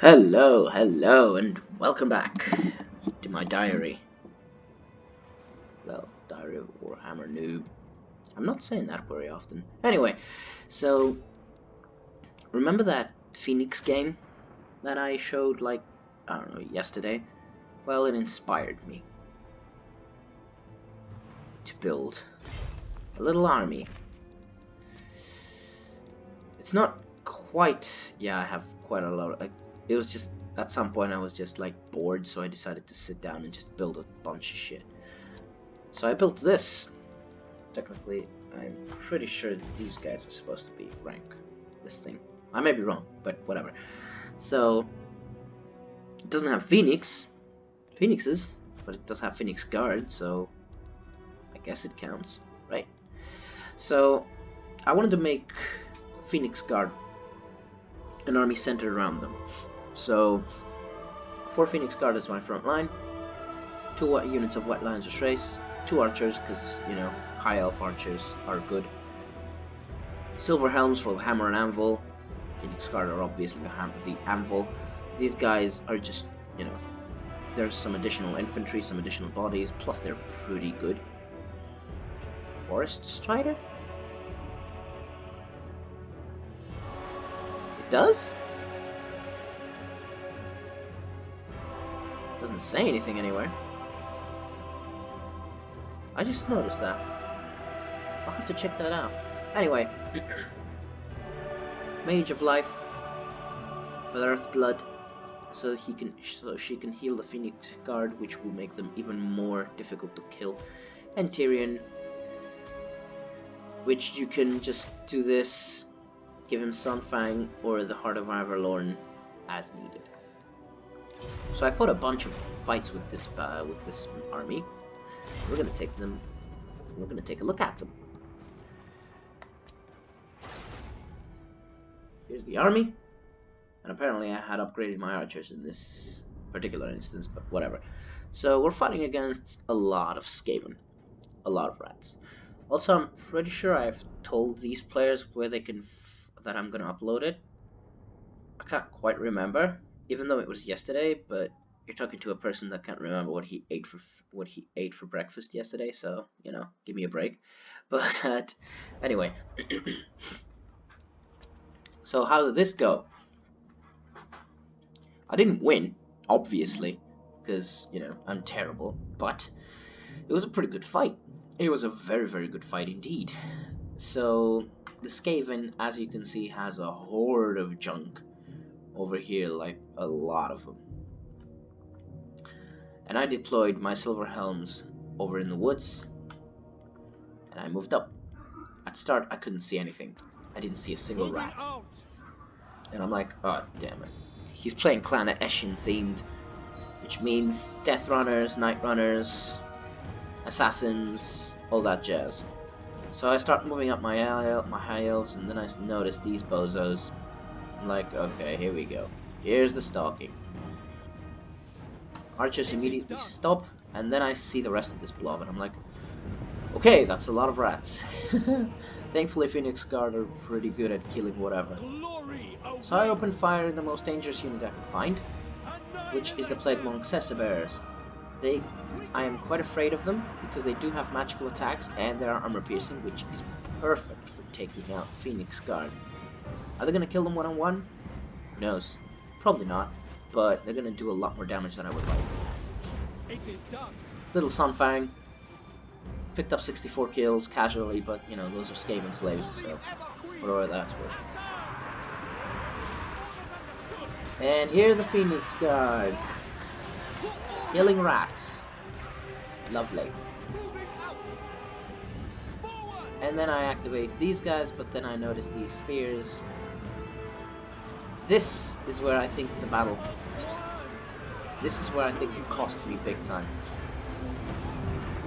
Hello, and welcome back to my diary. Well, Diary of Warhammer Noob. I'm not saying that very often. Anyway, so remember that Phoenix game that I showed, like, I don't know, yesterday? Well, it inspired me to build a little army. It's not quite, yeah, I have quite a lot of, it was just, at some point I was just like bored, so I decided to sit down and just build a bunch of shit. So I built this. Technically, I'm pretty sure that these guys are supposed to be rank this thing. I may be wrong, but whatever. So, it doesn't have Phoenixes, but it does have Phoenix Guard, so I guess it counts, right? So, I wanted to make Phoenix Guard an army centered around them. So, 4 Phoenix Guard is my front line, 2 units of Wet Lions of Trace, 2 archers, because, you know, high elf archers are good, silver helms for the hammer and anvil. Phoenix Guard are obviously the anvil. These guys are just, you know, there's some additional infantry, some additional bodies, plus they're pretty good. Forest Strider? It does? Doesn't say anything anywhere. I just noticed that. I'll have to check that out. Anyway, Mage of Life for the Earth Blood, so she can heal the Phoenix Guard, which will make them even more difficult to kill. And Tyrion, which you can just do this, give him Sunfang or the Heart of Avalorn as needed. So I fought a bunch of fights with this army. We're gonna take them. We're gonna take a look at them. Here's the army, and apparently I had upgraded my archers in this particular instance, but whatever. So we're fighting against a lot of Skaven, a lot of rats. Also, I'm pretty sure I've told these players where they can that I'm gonna upload it. I can't quite remember, even though it was yesterday, but you're talking to a person that can't remember what he ate for breakfast yesterday, so, you know, give me a break. But anyway, so how did this go? I didn't win, obviously, because, you know, I'm terrible, but it was a pretty good fight. It was a very, very good fight indeed. So the Skaven, as you can see, has a horde of junk over here, like a lot of them. And I deployed my silver helms over in the woods, and I moved up. At start, I couldn't see anything. I didn't see a single rat. And I'm like, oh, damn it. He's playing Clan Eshin themed, which means Death Runners, Night Runners, Assassins, all that jazz. So I start moving up my high elves, and then I notice these bozos. I'm like, okay, here we go. Here's the stalking. Archers immediately stop, and then I see the rest of this blob, and I'm like, okay, that's a lot of rats. Thankfully, Phoenix Guard are pretty good at killing whatever. So I open fire in the most dangerous unit I could find, which is the Plague Monk Cessa Bearers. I am quite afraid of them, because they do have magical attacks, and they are armor piercing, which is perfect for taking out Phoenix Guard. Are they gonna kill them one-on-one? Who knows? Probably not, but they're gonna do a lot more damage than I would like. It is done. Little Sunfang picked up 64 kills casually, but you know, those are Skaven slaves, so whatever that's worth. And here the Phoenix Guard, killing rats. Lovely. And then I activate these guys, but then I notice these spears. This is where I think the battle this is where I think it cost me big time.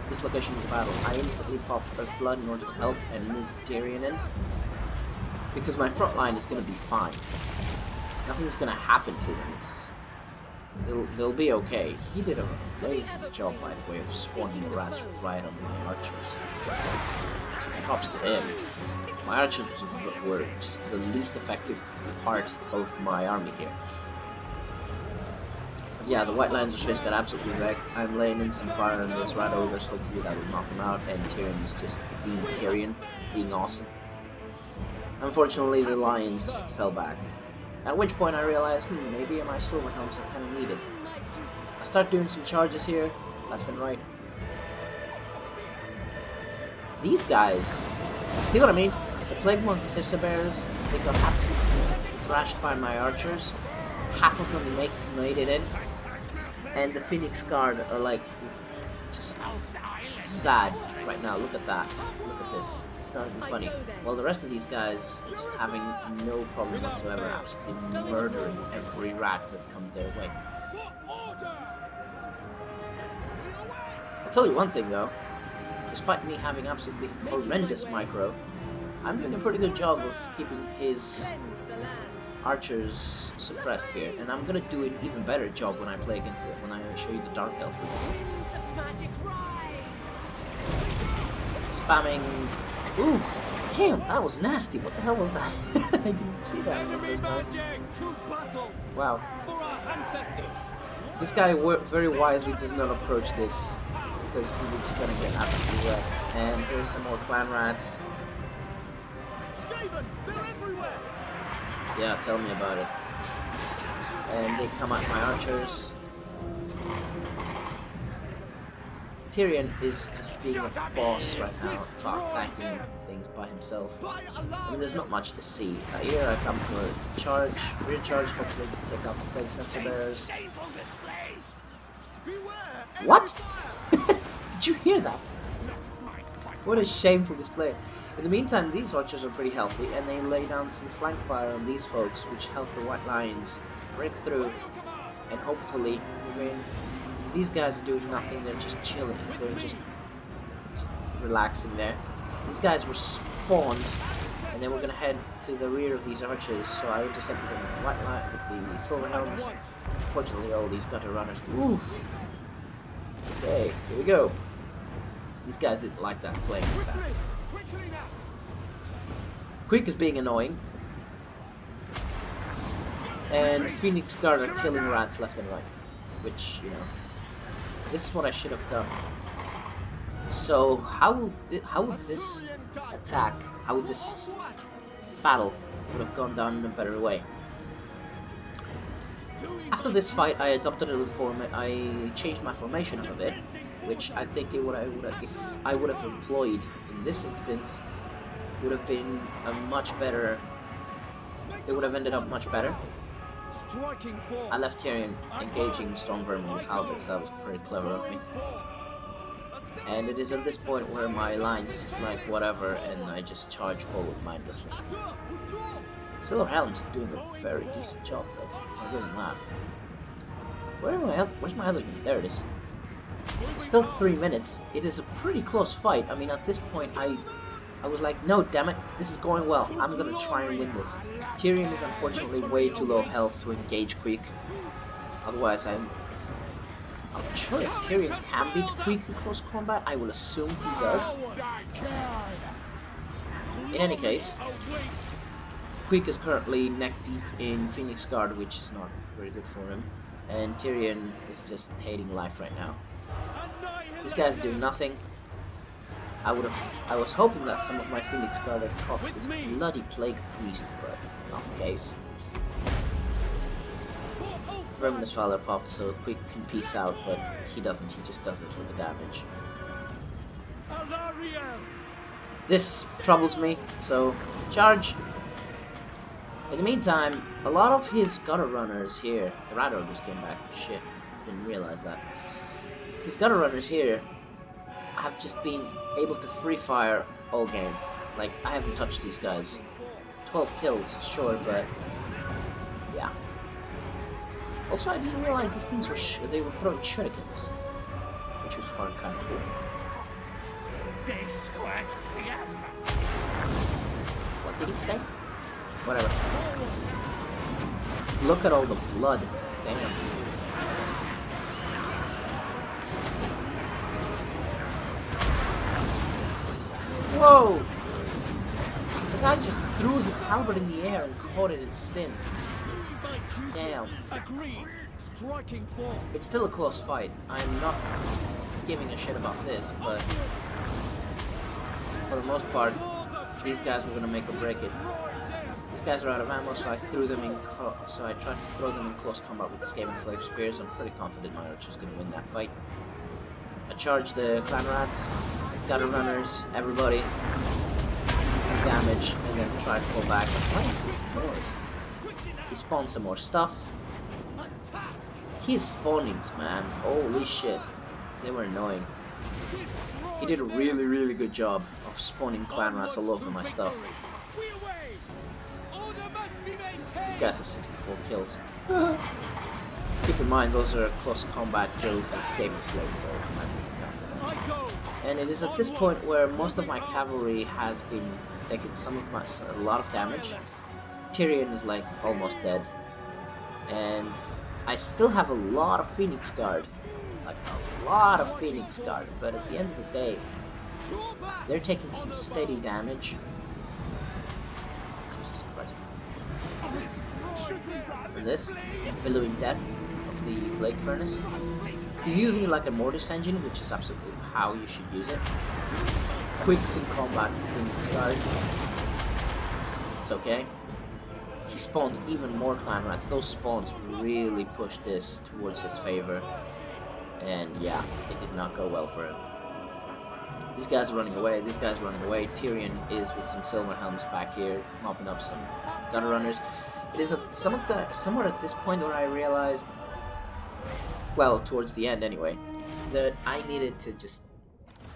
This location of the battle. I instantly popped Earth Blood in order to help and move Tyrion in, because my front line is going to be fine. Nothing's going to happen to them. They'll be okay. He did a amazing job, by the way, of spawning the rats right on my archers. Props to him. My archers were just the least effective part of my army here. Yeah, the White Lions just got absolutely wrecked. I'm laying in some fire on those rat ogres, hopefully that will knock them out, and Tyrion is just being Tyrion, being awesome. Unfortunately, the lions just fell back. At which point I realized, maybe my silver helms are kind of needed. I start doing some charges here, left and right. These guys, see what I mean? The Plague Monk Sister Bears, they got absolutely thrashed by my archers. Half of them made it in. And the Phoenix Guard are like, just sad right now. Look at that. Look at this. It's not even funny. Well, the rest of these guys are just having no problem whatsoever, absolutely murdering every rat that comes their way. I'll tell you one thing though. Despite me having absolutely horrendous micro, I'm doing a pretty good job of keeping his archers suppressed here, and I'm gonna do an even better job when I play against it, when I show you the Dark Elf. Spamming. Ooh, damn, that was nasty. What the hell was that? I didn't see that in the first time. Wow. This guy very wisely does not approach this, because he was gonna get absolutely wrecked. And here's some more clan rats. Yeah, tell me about it. And they come at my archers. Tyrion is just being a boss right now, attacking things by himself. I mean, there's not much to see. Here I come for a charge, rear charge, hopefully to take out the plague sensor bears. What? Did you hear that? What a shameful display. In the meantime, these archers are pretty healthy, and they lay down some flank fire on these folks, which help the White Lions break through, and hopefully, I mean, these guys are doing nothing, they're just chilling, they're just relaxing there. These guys were spawned, and they were going to head to the rear of these archers, so I intercepted them with the White Lion, with the Silver Helms. Unfortunately, all these gutter runners. Oof. Okay, here we go. These guys didn't like that flame attack. Quick is being annoying. And Phoenix Guard are killing rats left and right. Which, you know, this is what I should have done. So, how would this attack, how would this battle would have gone down in a better way? After this fight, I adopted a little I changed my formation up a bit, which I think if I would have employed in this instance, would have been a much better. It would have ended up much better. I left Tyrion engaging Storm Vermin with halberds. That was pretty clever of me. And it is at this point where my line's just like whatever, and I just charge forward mindlessly. Silver Helm's doing a very decent job though. I'll give him that. Where's my other unit? There it is. Still 3 minutes. It is a pretty close fight. I mean, at this point, I was like, no, damn it, this is going well. I'm gonna try and win this. Tyrion is unfortunately way too low health to engage Quick. Otherwise, I'm not sure if Tyrion can beat Quick in close combat. I will assume he does. In any case, Quick is currently neck deep in Phoenix Guard, which is not very good for him. And Tyrion is just hating life right now. These guys do nothing. I was hoping that some of my Phoenix Guard had caught this bloody Plague Priest, but not the case. Verminous Valor popped, so Quick can peace out, but he doesn't, he just does it for the damage. This troubles me, so charge! In the meantime, a lot of his gutter runners here, the rat ogres came back, shit, didn't realize that. His gutter runners here have just been able to free fire all game. Like, I haven't touched these guys. 12 kills, sure, but yeah. Also, I didn't realize these things were they were throwing shurikens, which was kind of cool. What did he say? Whatever. Look at all the blood. Damn. Whoa! The guy just threw his halberd in the air and caught it and spin. Damn. Striking form. It's still a close fight. I'm not giving a shit about this, but for the most part, these guys were gonna make or break it. These guys are out of ammo, so I threw them in. So I tried to throw them in close combat with the Skaven Slave Spears. I'm pretty confident my archer's gonna win that fight. I charged the clan rats, gutter runners, everybody, did some damage, and then tried to pull back. What is this noise? He spawned some more stuff. His spawnings, man. Holy shit. They were annoying. He did a really, really good job of spawning clan rats all over my stuff. These guys have 64 kills. Keep in mind, those are close combat kills and Skaven slaves, so that doesn't count. And it is at this point where most of my cavalry has taken a lot of damage. Tyrion is like almost dead. And I still have a lot of Phoenix Guard. Like a lot of Phoenix Guard, but at the end of the day, they're taking some steady damage. Jesus Christ. And this, Billowing Death of the Blade Furnace. He's using it like a Mortis engine, which is absolutely how you should use it. Quicks in combat, Phoenix Guard. It's okay. He spawned even more clan rats. Those spawns really pushed this towards his favor. And yeah, it did not go well for him. These guys are running away, this guy's running away. Tyrion is with some silver helms back here, mopping up some gutter runners. It is somewhere at this point where I realized, well, towards the end anyway, that I needed to just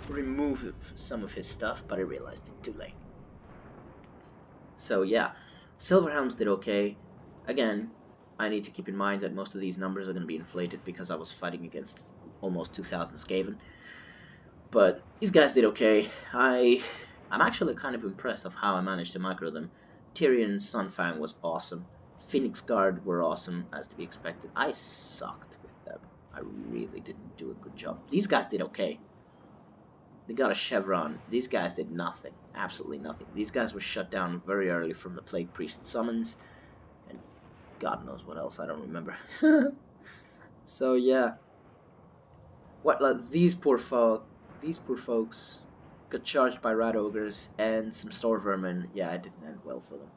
remove some of his stuff, but I realized it too late. So yeah, silver helms did okay. Again, I need to keep in mind that most of these numbers are going to be inflated because I was fighting against almost 2,000 Skaven. But these guys did okay. I'm actually kind of impressed of how I managed to micro them. Tyrion's Sunfang was awesome. Phoenix Guard were awesome, as to be expected. I sucked with them. I really didn't do a good job. These guys did okay. They got a chevron. These guys did nothing. Absolutely nothing. These guys were shut down very early from the Plague Priest summons. And God knows what else, I don't remember. So yeah. What, like, these poor folks got charged by rat ogres and some store vermin. Yeah, it didn't end well for them.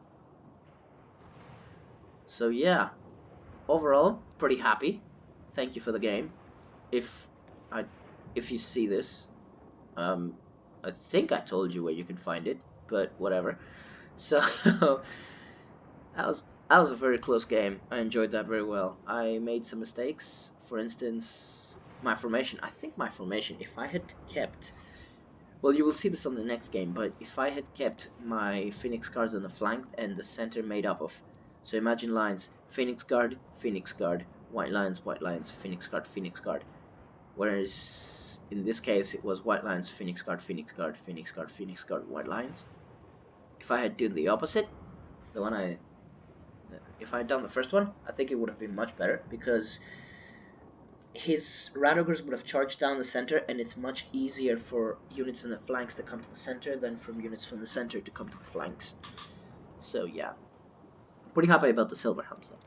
So yeah, overall, pretty happy. Thank you for the game. If you see this, I think I told you where you can find it, but whatever. So that was a very close game. I enjoyed that very well. I made some mistakes. For instance, my formation. I think my formation, if I had kept, well, you will see this on the next game, but if I had kept my Phoenix Guards on the flank and the center made up of, so imagine lines, Phoenix Guard, white lines, Phoenix Guard, Phoenix Guard. Whereas in this case it was white lines, Phoenix Guard, Phoenix Guard, Phoenix Guard, Phoenix Guard, white lines. If I had done the opposite, if I had done the first one, I think it would have been much better, because his rat ogres would have charged down the center, and it's much easier for units in the flanks to come to the center than for units from the center to come to the flanks. So yeah, pretty happy about the silver helms though.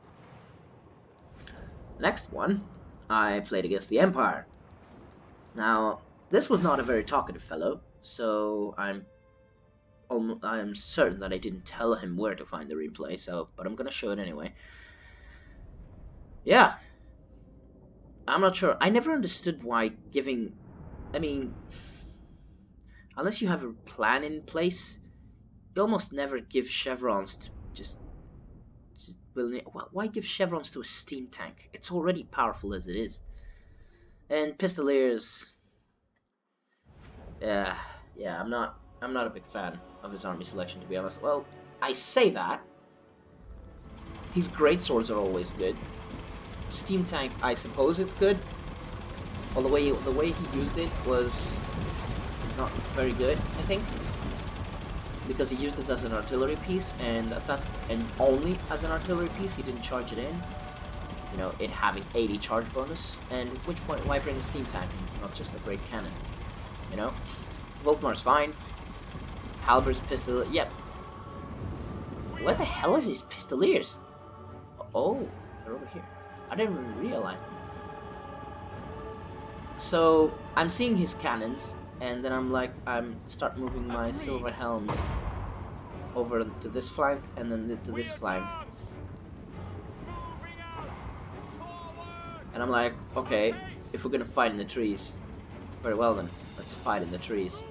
The next one, I played against the Empire. Now, this was not a very talkative fellow, so I'm certain that I didn't tell him where to find the replay, but I'm gonna show it anyway. Yeah, I'm not sure. I never understood why giving, I mean, unless you have a plan in place, you almost never give chevrons to just why give chevrons to a steam tank? It's already powerful as it is. And Pistoliers, yeah, I'm not a big fan of his army selection, to be honest. Well, I say that. His great swords are always good. Steam tank, I suppose it's good. Well, the way he used it was not very good, I think, because he used it as an artillery piece, and only as an artillery piece. He didn't charge it in. You know, it having 80 charge bonus, and at which point, why bring a steam tank, not just a great cannon? You know, Volkmar's fine. Halber's pistol, yep. Where the hell are these Pistoliers? Oh, they're over here. I didn't really realize them. So I'm seeing his cannons, and then I'm start moving my silver helms over to this flank and then to this flank. And I'm like, okay, if we're gonna fight in the trees, very well then, let's fight in the trees.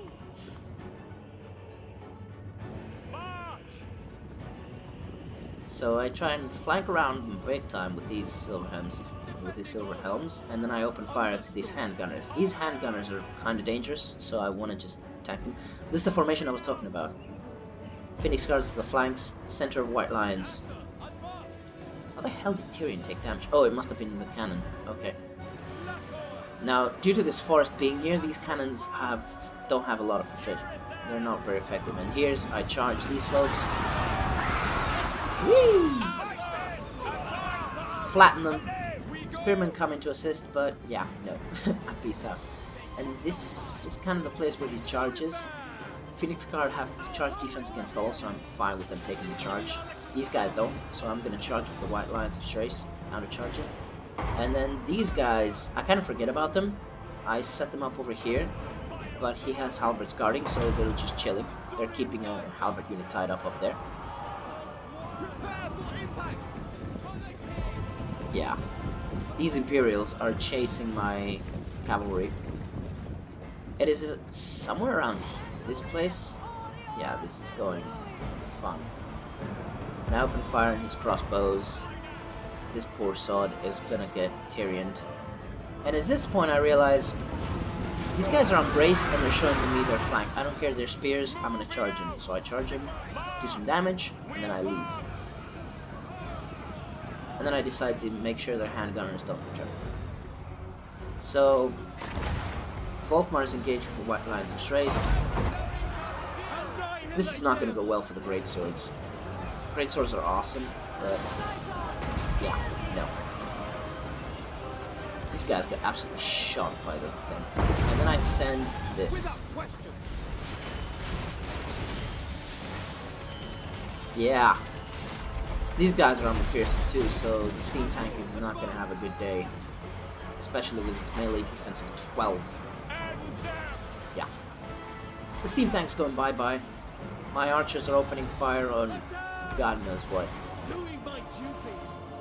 So I try and flank around big time with these silver helms, and then I open fire to these handgunners. These handgunners are kind of dangerous, so I want to just attack them. This is the formation I was talking about. Phoenix guards to the flanks, center of white lions. How the hell did Tyrion take damage? Oh, it must have been the cannon. Okay. Now, due to this forest being here, these cannons don't have a lot of effect. They're not very effective. And here's I charge these folks. Whee! Flatten them. Spearmen come in to assist, but yeah, no. Peace out. And this is kind of the place where he charges. Phoenix Guard have charge defense against all, so I'm fine with them taking the charge. These guys don't, so I'm gonna charge with the White Lions of Strace, out of charging. And then these guys, I kind of forget about them. I set them up over here, but he has halberds guarding, so they're just chilling. They're keeping a halberd unit tied up there. Yeah. These Imperials are chasing my cavalry. It is somewhere around this place. Yeah, this is going fun. And I open fire on his crossbows. This poor sod is gonna get Tyrioned. And at this point I realize these guys are unbraced and they're showing me their flank. I don't care, their spears, I'm gonna charge him. So I charge him, do some damage, and then I leave. And then I decide to make sure their handgunners don't return. So Volkmar is engaged with the White Lions of Strace. This is not gonna go well for the Great Swords. Great Swords are awesome, but yeah, no. These guys got absolutely shot by the thing. And then I send this. Yeah. These guys are armor piercing too, so the steam tank is not going to have a good day. Especially with melee defense of 12. Yeah. The steam tank's going bye-bye. My archers are opening fire on God knows what.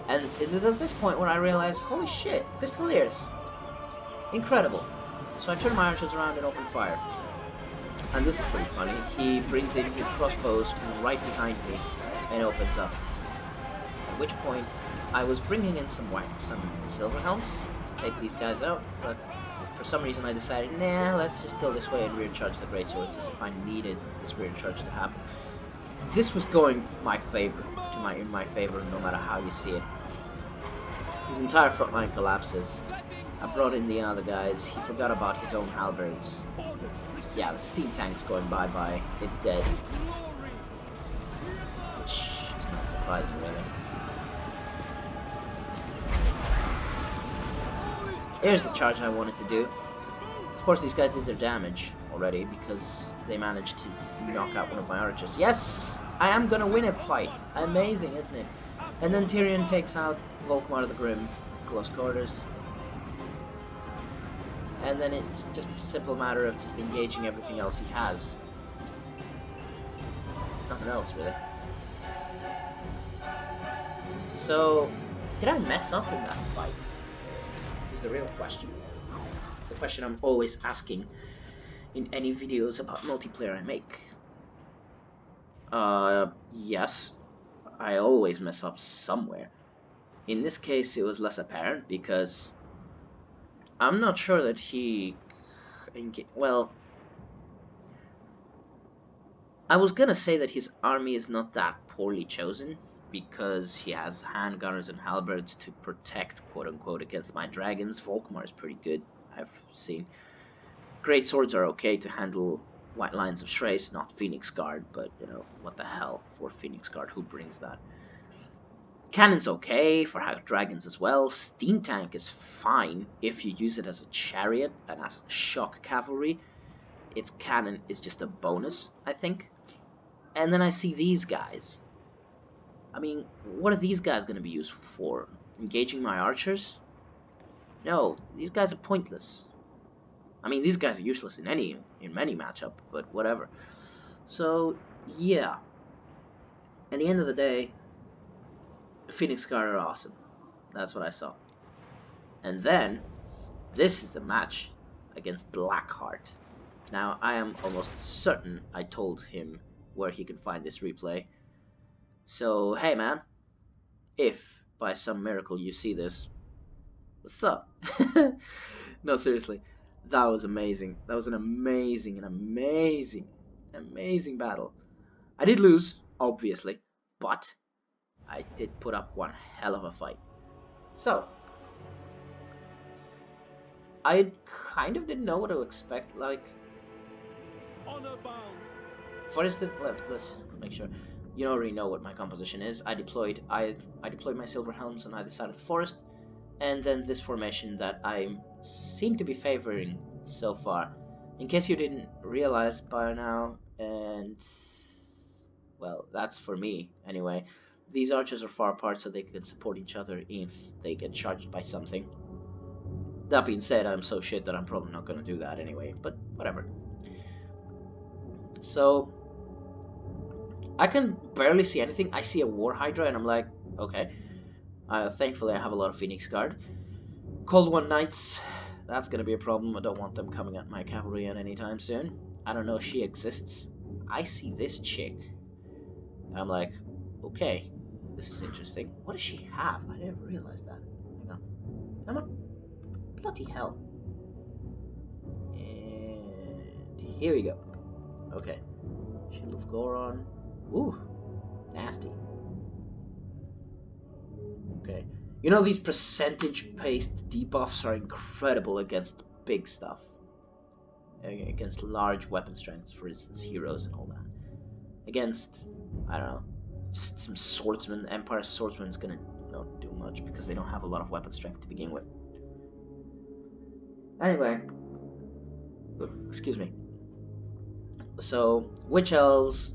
And it is at this point when I realize, holy shit, pistoliers. Incredible. So I turn my archers around and open fire. And this is pretty funny. He brings in his crossbows right behind me and opens up. At which point, I was bringing in some silver helms to take these guys out, but for some reason I decided, nah, let's just go this way and rear charge the great swords as if I needed this rear charge to happen. This was going my favor, in my favor, no matter how you see it. His entire front line collapses. I brought in the other guys. He forgot about his own halberds. Yeah, the steam tank's going bye-bye. It's dead. Which is not surprising, really. Here's the charge I wanted to do. Of course, these guys did their damage already because they managed to knock out one of my archers. Yes! I am gonna win a fight. Amazing, isn't it? And then Tyrion takes out Volkmar the Grim, close quarters. And then it's just a simple matter of just engaging everything else he has. There's nothing else, really. So, did I mess up in that fight? Is the real question. The question I'm always asking in any videos about multiplayer I make. Yes. I always mess up somewhere. In this case, it was less apparent because I'm not sure that he... Well, I was gonna say that his army is not that poorly chosen because he has handgunners and halberds to protect, quote-unquote, against my dragons. Volkmar is pretty good, I've seen. Great swords are okay to handle White Lions of Strace, not Phoenix Guard, but, you know, what the hell for Phoenix Guard, who brings that? Cannon's okay for dragons as well. Steam tank is fine if you use it as a chariot and as shock cavalry. Its cannon is just a bonus, I think. And then I see these guys. I mean, what are these guys going to be used for? engaging my archers? No, these guys are pointless. I mean, these guys are useless in any matchup, but whatever. So yeah, at the end of the day, Phoenix Guard are awesome. That's what I saw. And then this is the match against Blackheart. Now I am almost certain I told him where he can find this replay. So hey man, if by some miracle you see this, what's up? No, seriously, that was amazing. That was an amazing battle. I did lose, obviously, but I did put up one hell of a fight. So I kind of didn't know what to expect. Like, for instance, let's make sure you already know what my composition is. I deployed my silver helms on either side of the forest, and then this formation that I seem to be favoring so far. In case you didn't realize by now, and well, that's for me anyway. These archers are far apart so they can support each other if they get charged by something. That being said, I'm so shit that I'm probably not going to do that anyway, but whatever. So I can barely see anything. I see a War Hydra and I'm like, okay. Thankfully I have a lot of Phoenix Guard. Cold One Knights, that's going to be a problem. I don't want them coming at my cavalry anytime soon. I don't know if she exists. I see this chick and I'm like, okay, this is interesting. What does she have? I didn't realize that. Hang on. Come on. Bloody hell. And here we go. Okay. Shield of Goron. Ooh. Nasty. Okay. You know, these percentage-based debuffs are incredible against big stuff. Against large weapon strengths, for instance, heroes and all that. Against, I don't know, just some swordsmen. Empire swordsman's gonna not do much because they don't have a lot of weapon strength to begin with. Anyway, excuse me. So, Witch Elves,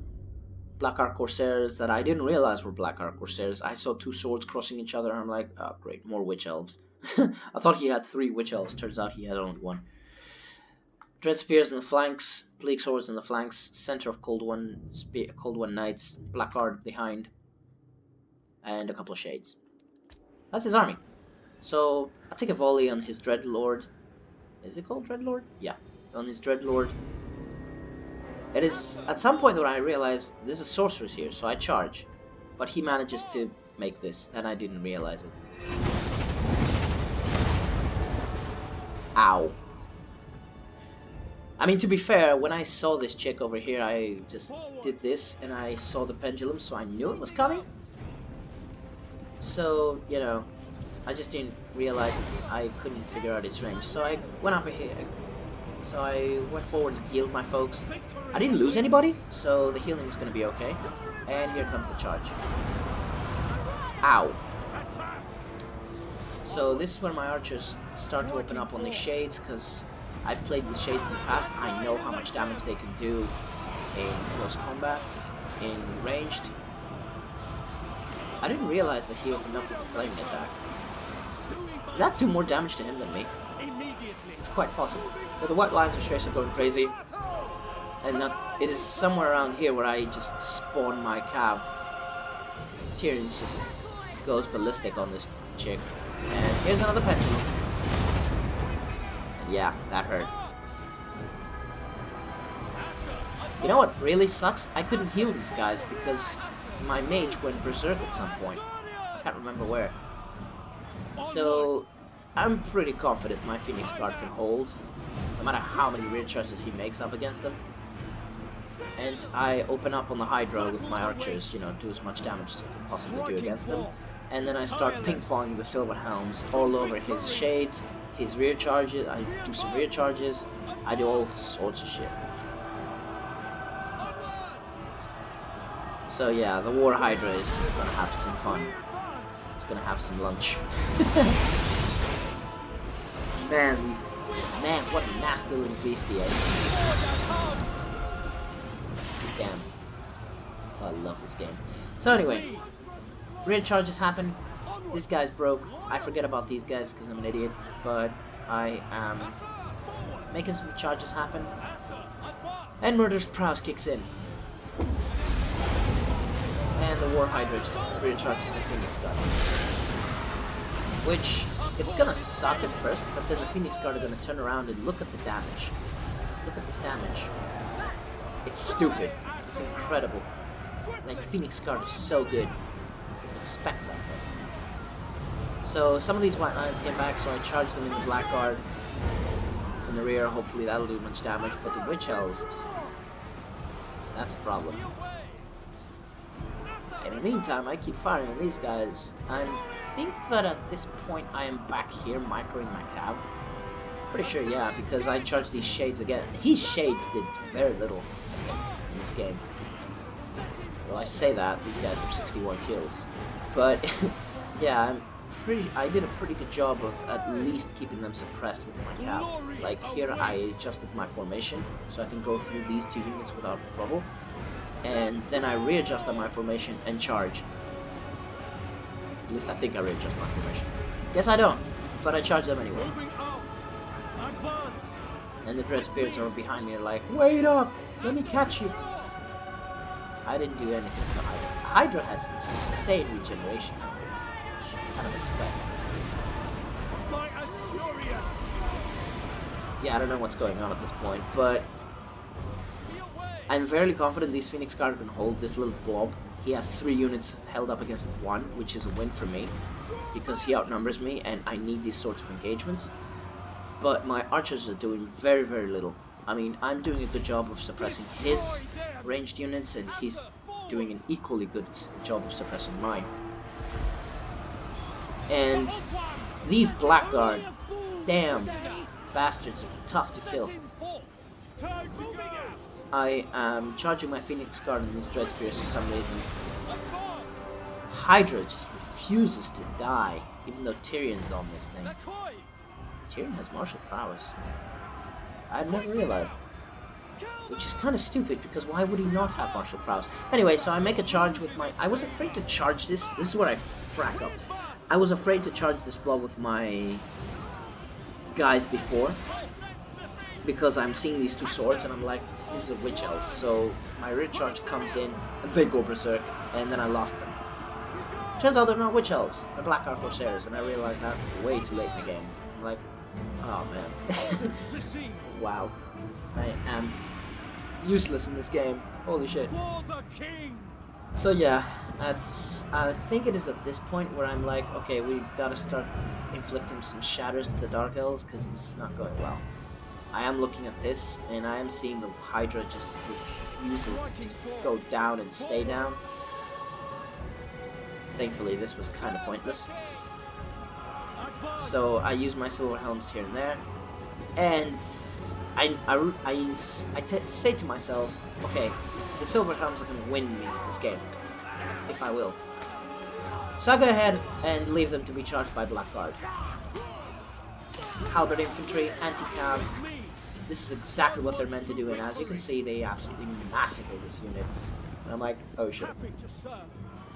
Blackheart Corsairs that I didn't realize were Blackheart Corsairs. I saw two swords crossing each other and I'm like, oh great, more Witch Elves. I thought he had 3 Witch Elves, turns out he had only 1. Dread Spears in the flanks, Bleak Swords in the flanks, center of Cold One Knights, Blackheart behind, and a couple of Shades. That's his army. So, I'll take a volley on his Dreadlord. Is it called Dreadlord? Yeah, on his Dreadlord. It is at some point when I realized there's a sorceress here, so I charge. But he manages to make this, and I didn't realize it. Ow. I mean, to be fair, when I saw this chick over here, I just did this, and I saw the pendulum, so I knew it was coming. So, you know, I just didn't realize it. I couldn't figure out its range, so I went up here. So I went forward and healed my folks. I didn't lose anybody, so the healing is going to be okay. And here comes the charge. Ow. So this is where my archers start to open up on the Shades, because I've played with Shades in the past. I know how much damage they can do in close combat, in ranged. I didn't realize that he opened up with a flaming attack. Did that do more damage to him than me? It's quite possible. But the White Lions of Trace are going crazy. And it is somewhere around here where I just spawn my cav. Tyrion just goes ballistic on this chick. And here's another pendulum. And yeah, that hurt. You know what really sucks? I couldn't heal these guys because my mage went berserk at some point. I can't remember where. So I'm pretty confident my Phoenix Guard can hold, no matter how many rear charges he makes up against them. And I open up on the Hydra with my archers, you know, do as much damage as I can possibly do against them. And then I start ping-ponging the Silver Helms all over his Shades, his rear charges. I do some rear charges. I do all sorts of shit. So yeah, the War Hydra is just gonna have some fun. It's gonna have some lunch. Man, what a nasty little beast he is. Damn. Oh, I love this game. So anyway, rear charges happen. This guy's broke. I forget about these guys because I'm an idiot, but I am making some charges happen. And Murder's Prowess kicks in. And the War Hydra just recharges the Phoenix Guard. Which, it's gonna suck at first, but then the Phoenix Guard are gonna turn around and look at the damage. Look at this damage. It's stupid. It's incredible. Like, Phoenix Guard is so good. You expect that, right? So, some of these White Lions came back, so I charged them in the Black Guard. In the rear, hopefully that'll do much damage, but the Witch Elves just... that's a problem. In the meantime, I keep firing on these guys. I think that at this point I am back here microing my cab. Pretty sure, yeah, because I charged these Shades again. His Shades did very little in this game. Well, I say that, these guys have 61 kills. But, yeah, I did a pretty good job of at least keeping them suppressed with my cab. Like, here I adjusted my formation, so I can go through these two units without trouble. And then I readjust my formation and charge. At least I think I readjust my formation. Guess I don't, but I charge them anyway. And the Dread Spirits are behind me, like, wait up, let me catch you. I didn't do anything to Hydra. Hydra has insane regeneration, which I kind of expect. My Asurian. Yeah, I don't know what's going on at this point, but I'm fairly confident these Phoenix Guard can hold this little blob. He has 3 units held up against 1, which is a win for me, because he outnumbers me and I need these sorts of engagements. But my archers are doing very, very little. I mean, I'm doing a good job of suppressing his ranged units, and he's doing an equally good job of suppressing mine. And these Blackguard, damn bastards, are tough to kill. I am charging my Phoenix Guard on these Dread Spears for some reason. Hydra just refuses to die, even though Tyrion's on this thing. Tyrion has martial prowess. I'd never realized. Which is kind of stupid, because why would he not have martial prowess? Anyway, so I make a charge with my... I was afraid to charge this. This is where I frack up. I was afraid to charge this blob with my guys before, because I'm seeing these 2 swords and I'm like, this is a Witch Elf, so my rear charge comes in and they go berserk, and then I lost them. Turns out they're not Witch Elves, they're Blackguard Corsairs, and I realized that way too late in the game. I'm like, oh man. Wow. I am useless in this game. Holy shit. So yeah, I think it is at this point where I'm like, okay, we gotta start inflicting some shatters to the Dark Elves, because this is not going well. I am looking at this, and I am seeing the Hydra just refusing to just go down and stay down. Thankfully, this was kind of pointless. So I use my Silver Helms here and there, and I say to myself, okay, the Silver Helms are going to win me this game, if I will. So I go ahead and leave them to be charged by Blackguard. Halberd Infantry, anti-cav. This is exactly what they're meant to do, and as you can see, they absolutely massacre this unit. And I'm like, oh shit.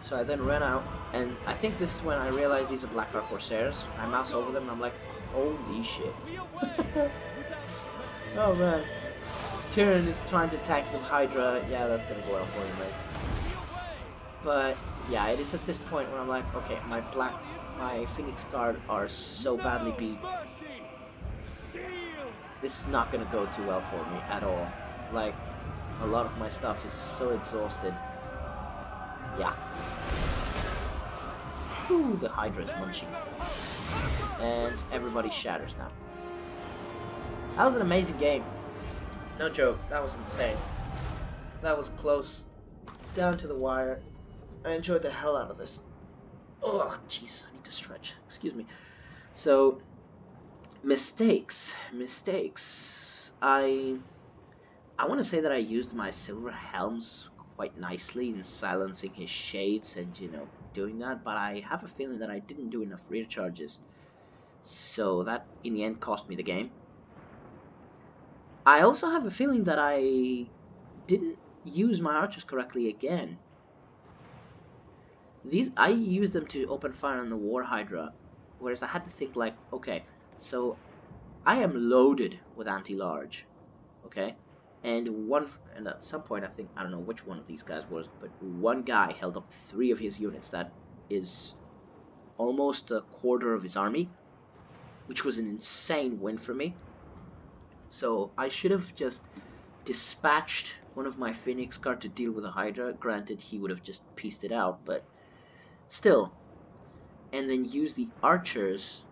So I then ran out, and I think this is when I realized these are Blackguard Corsairs. I mouse over them, and I'm like, holy shit. Oh man. Tyrion is trying to attack the Hydra. Yeah, that's gonna go well for him, mate. But yeah, it is at this point where I'm like, okay, my Phoenix Guard are so badly beat. This is not gonna go too well for me at all. Like, a lot of my stuff is so exhausted. Yeah. Whew, the Hydra is munching. And everybody shatters now. That was an amazing game. No joke, that was insane. That was close. Down to the wire. I enjoyed the hell out of this. Oh, jeez, I need to stretch. Excuse me. So, mistakes. I want to say that I used my Silver Helms quite nicely in silencing his Shades and, you know, doing that, but I have a feeling that I didn't do enough rear charges. So that, in the end, cost me the game. I also have a feeling that I didn't use my archers correctly again. These, I used them to open fire on the War Hydra, whereas I had to think like, okay, so I am loaded with anti-large, okay, and at some point I don't know which one of these guys was, but one guy held up 3 of his units. That is almost a quarter of his army, which was an insane win for me. So I should have just dispatched one of my Phoenix Guard to deal with a Hydra. Granted, he would have just pieced it out, but still. And then use the archers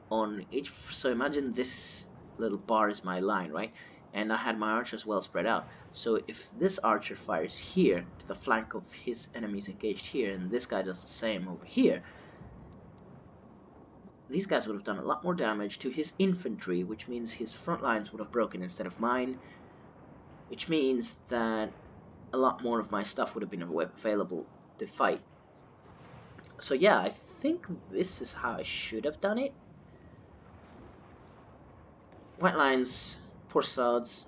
on each. So imagine this little bar is my line, right? And I had my archers well spread out. So if this archer fires here to the flank of his enemies engaged here, and this guy does the same over here, these guys would have done a lot more damage to his infantry, which means his front lines would have broken instead of mine, which means that a lot more of my stuff would have been available to fight. So yeah, I think this is how I should have done it. White lines, poor sods.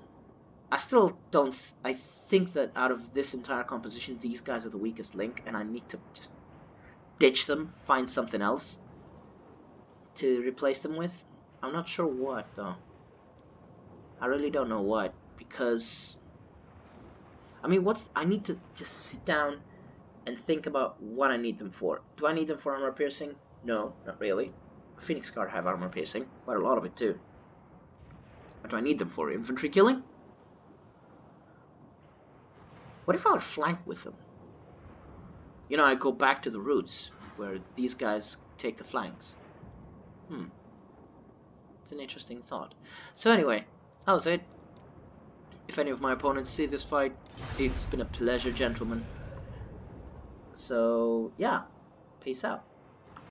I still don't. I think that out of this entire composition, these guys are the weakest link, and I need to just ditch them, find something else to replace them with. I'm not sure what though. I really don't know what, because I mean, I need to just sit down and think about what I need them for. Do I need them for armor piercing? No, not really. Phoenix Guard have armor piercing, quite a lot of it too. What do I need them for? Infantry killing? What if I would flank with them? You know, I go back to the roots, where these guys take the flanks. It's an interesting thought. So anyway, that was it. If any of my opponents see this fight, it's been a pleasure, gentlemen. So, yeah. Peace out.